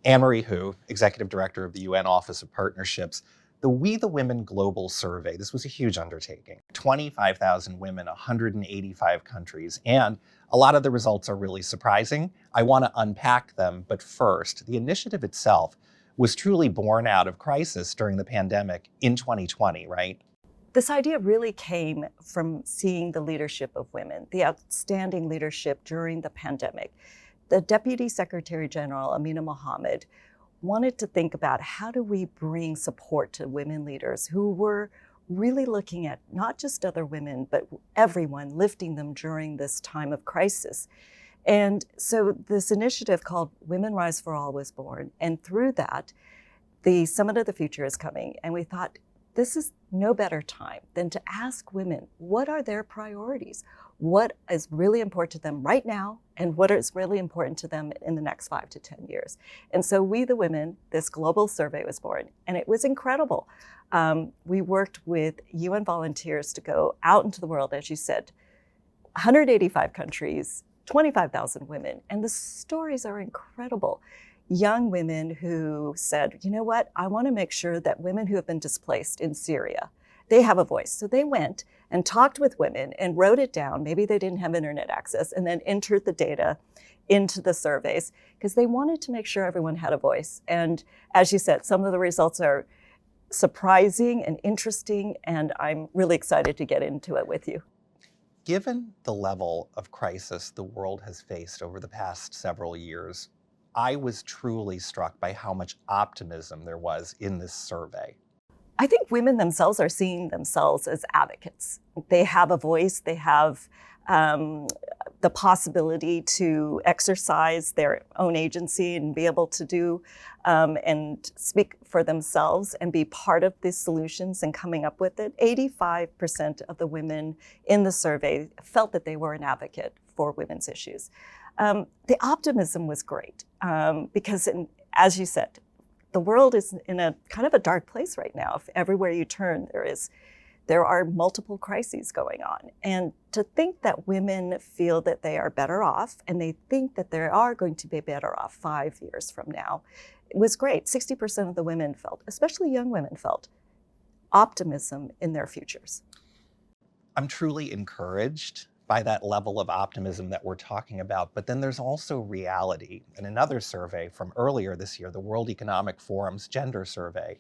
Annemarie Hou, Executive Director of the UN Office of Partnerships. The We the Women Global Survey, this was a huge undertaking. 25,000 women, 185 countries, and a lot of the results are really surprising. I want to unpack them, but first, the initiative itself was truly born out of crisis during the pandemic in 2020, right? This idea really came from seeing the leadership of women, the outstanding leadership during the pandemic. The Deputy Secretary General, Amina Mohammed, wanted to think about how do we bring support to women leaders who were really looking at not just other women, but everyone, lifting them during this time of crisis. And so this initiative called Women Rise for All was born. And through that, the Summit of the Future is coming. And we thought, this is no better time than to ask women, what are their priorities? What is really important to them right now, and what is really important to them in the next 5 to 10 years? And so We the Women, this global survey was born, and it was incredible. We worked with UN volunteers to go out into the world, as you said, 185 countries, 25,000 women, and the stories are incredible. Young women who said, you know what, I want to make sure that women who have been displaced in Syria, they have a voice. So they went and talked with women and wrote it down. Maybe they didn't have internet access, and then entered the data into the surveys because they wanted to make sure everyone had a voice. And as you said, some of the results are surprising and interesting, and I'm really excited to get into it with you. Given the level of crisis the world has faced over the past several years, I was truly struck by how much optimism there was in this survey. I think women themselves are seeing themselves as advocates. They have a voice, they have the possibility to exercise their own agency and be able to do and speak for themselves and be part of the solutions and coming up with it. 85% of the women in the survey felt that they were an advocate for women's issues. The optimism was great because, as you said, the world is in a kind of a dark place right now. If everywhere you turn, there are multiple crises going on. And to think that women feel that they are better off and they think that they are going to be better off 5 years from now, it was great. 60% of the women felt, especially young women, felt optimism in their futures. I'm truly encouraged by that level of optimism that we're talking about. But then there's also reality. In another survey from earlier this year, the World Economic Forum's gender survey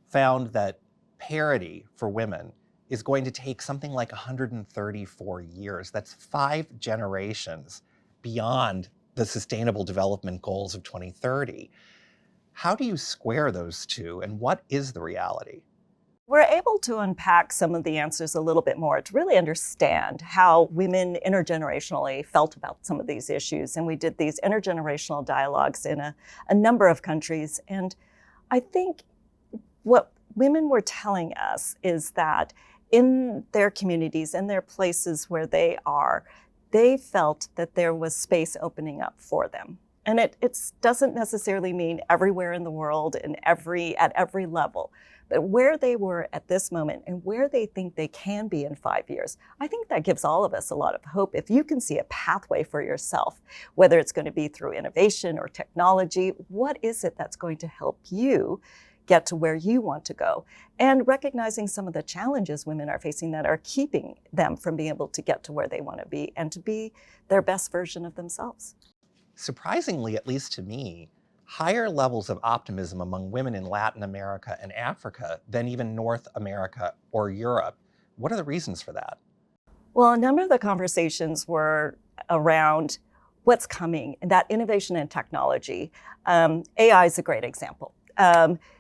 found that parity for women is going to take something like 134 years. That's 5 generations beyond the Sustainable Development Goals of 2030. How do you square those two, and what is the reality? We're able to unpack some of the answers a little bit more to really understand how women intergenerationally felt about some of these issues. And we did these intergenerational dialogues in a number of countries. And I think what women were telling us is that in their communities, in their places where they are, they felt that there was space opening up for them. And it doesn't necessarily mean everywhere in the world and at every level. But where they were at this moment and where they think they can be in 5 years, I think that gives all of us a lot of hope. If you can see a pathway for yourself, whether it's going to be through innovation or technology, what is it that's going to help you get to where you want to go? And recognizing some of the challenges women are facing that are keeping them from being able to get to where they want to be and to be their best version of themselves. Surprisingly, at least to me, higher levels of optimism among women in Latin America and Africa than even North America or Europe. What are the reasons for that? Well, a number of the conversations were around what's coming, and that innovation and technology. AI is a great example.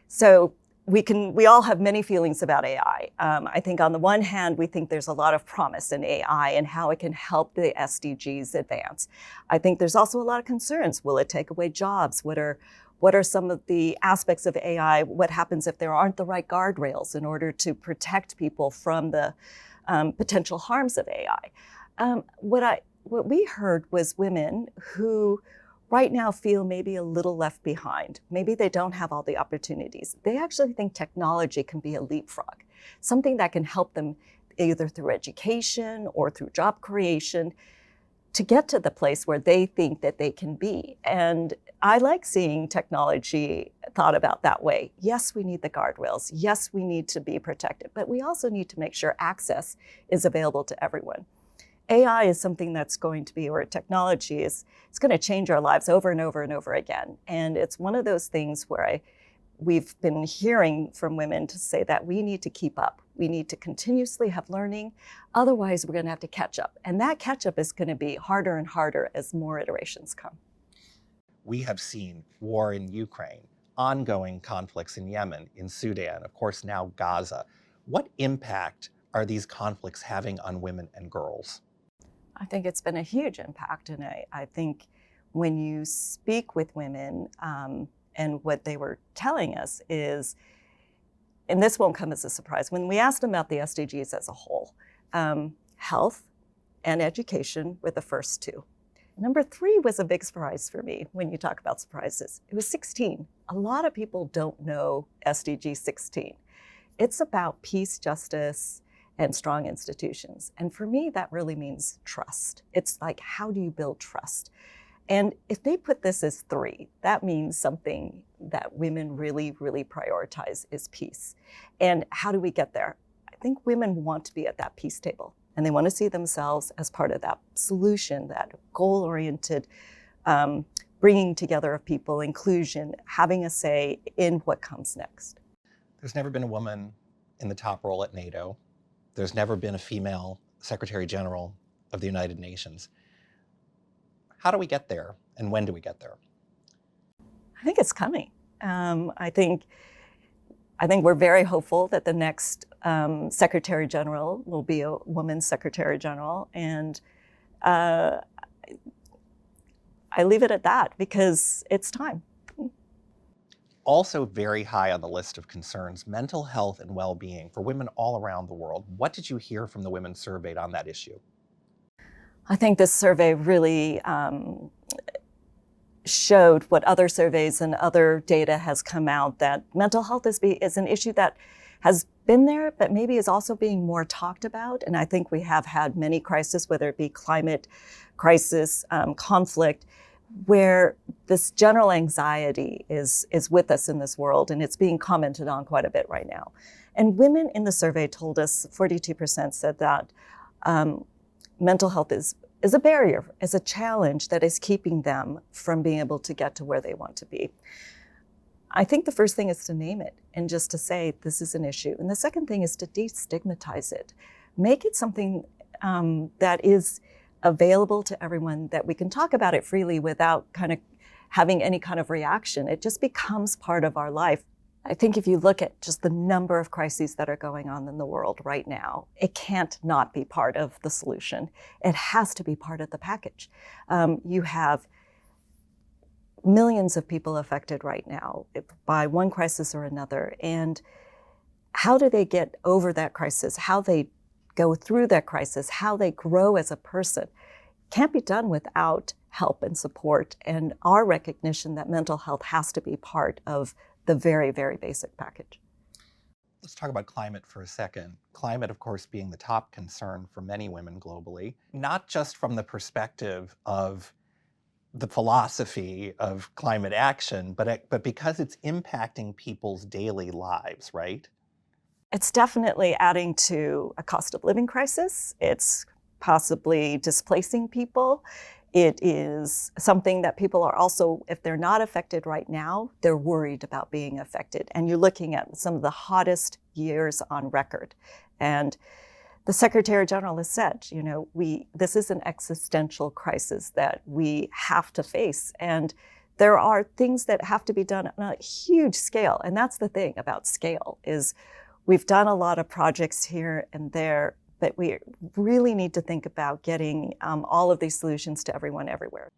So we all have many feelings about AI. I think on the one hand, we think there's a lot of promise in AI and how it can help the SDGs advance. I think there's also a lot of concerns. Will it take away jobs? What are some of the aspects of AI? What happens if there aren't the right guardrails in order to protect people from the potential harms of AI? What we heard was women who right now feel maybe a little left behind. Maybe they don't have all the opportunities. They actually think technology can be a leapfrog, something that can help them either through education or through job creation to get to the place where they think that they can be. And I like seeing technology thought about that way. Yes, we need the guardrails. Yes, we need to be protected, but we also need to make sure access is available to everyone. AI is something that's going to be, or technology is, it's going to change our lives over and over and over again. And it's one of those things where we've been hearing from women to say that we need to keep up. We need to continuously have learning. Otherwise, we're going to have to catch up. And that catch up is going to be harder and harder as more iterations come. We have seen war in Ukraine, ongoing conflicts in Yemen, in Sudan, of course now Gaza. What impact are these conflicts having on women and girls? I think it's been a huge impact. And I think when you speak with women, and what they were telling us is, and this won't come as a surprise, when we asked them about the SDGs as a whole, health and education were the first two. Number 3 was a big surprise for me when you talk about surprises. It was 16. A lot of people don't know SDG 16. It's about peace, justice, and strong institutions. And for me, that really means trust. It's like, how do you build trust? And if they put this as 3, that means something that women really, really prioritize is peace. And how do we get there? I think women want to be at that peace table, and they want to see themselves as part of that solution, that goal-oriented bringing together of people, inclusion, having a say in what comes next. There's never been a woman in the top role at NATO. There's never been a female Secretary General of the United Nations. How do we get there, and when do we get there? I think it's coming. I think we're very hopeful that the next Secretary General will be a woman Secretary General, and I leave it at that because it's time. Also very high on the list of concerns, mental health and well-being for women all around the world. What did you hear from the women surveyed on that issue? I think this survey really showed what other surveys and other data has come out, that mental health is an issue that has been there, but maybe is also being more talked about. And I think we have had many crises, whether it be climate crisis, conflict, where this general anxiety is with us in this world, and it's being commented on quite a bit right now. And women in the survey told us, 42% said that mental health is a barrier, is a challenge that is keeping them from being able to get to where they want to be. I think the first thing is to name it and just to say this is an issue. And the second thing is to destigmatize it. Make it something that is available to everyone, that we can talk about it freely without kind of having any kind of reaction. It just becomes part of our life. I think if you look at just the number of crises that are going on in the world right now, it can't not be part of the solution. It has to be part of the package. You have millions of people affected right now by one crisis or another. And how do they get over that crisis? How they go through that crisis, how they grow as a person, can't be done without help and support, and our recognition that mental health has to be part of the very, very basic package. Let's talk about climate for a second. Climate, of course, being the top concern for many women globally, not just from the perspective of the philosophy of climate action, but because it's impacting people's daily lives, right? It's definitely adding to a cost of living crisis. It's possibly displacing people. It is something that people are also, if they're not affected right now, they're worried about being affected. And you're looking at some of the hottest years on record. And the Secretary General has said, this is an existential crisis that we have to face. And there are things that have to be done on a huge scale. And that's the thing about scale, is we've done a lot of projects here and there, but we really need to think about getting all of these solutions to everyone everywhere.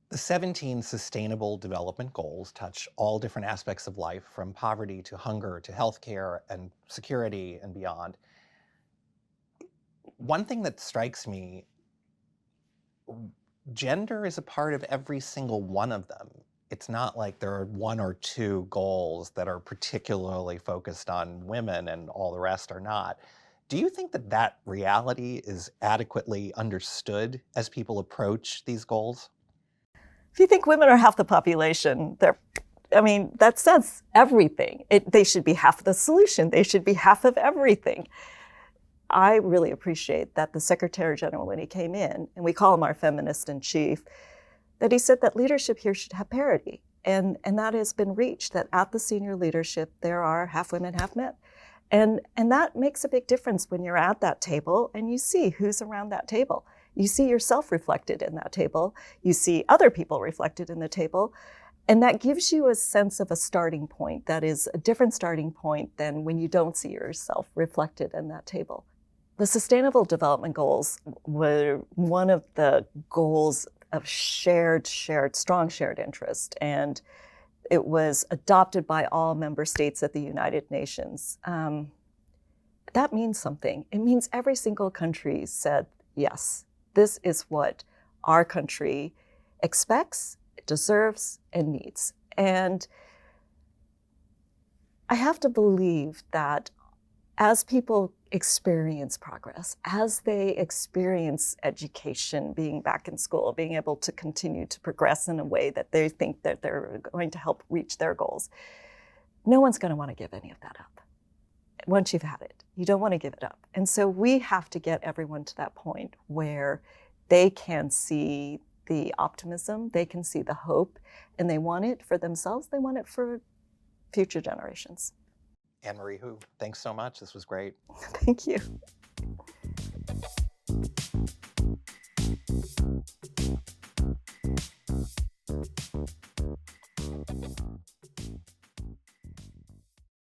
The 17 Sustainable Development Goals touch all different aspects of life, from poverty to hunger to healthcare and security and beyond. One thing that strikes me, gender is a part of every single one of them. It's not like there are 1 or 2 goals that are particularly focused on women and all the rest are not. Do you think that that reality is adequately understood as people approach these goals? If you think women are half the population, that says everything. They should be half the solution. They should be half of everything. I really appreciate that the Secretary General, when he came in, and we call him our feminist in chief, that he said that leadership here should have parity. And that has been reached, that at the senior leadership, there are half women, half men. And that makes a big difference when you're at that table and you see who's around that table. You see yourself reflected in that table. You see other people reflected in the table. And that gives you a sense of a starting point that is a different starting point than when you don't see yourself reflected in that table. The Sustainable Development Goals were one of the goals of strong shared interest. And it was adopted by all member states at the United Nations. That means something. It means every single country said, yes, this is what our country expects, deserves, and needs. And I have to believe that as people experience progress, as they experience education, being back in school, being able to continue to progress in a way that they think that they're going to help reach their goals, no one's going to want to give any of that up. Once you've had it, you don't want to give it up. And so we have to get everyone to that point where they can see the optimism, they can see the hope, and they want it for themselves, they want it for future generations. Annemarie Hou, thanks so much. This was great. Thank you.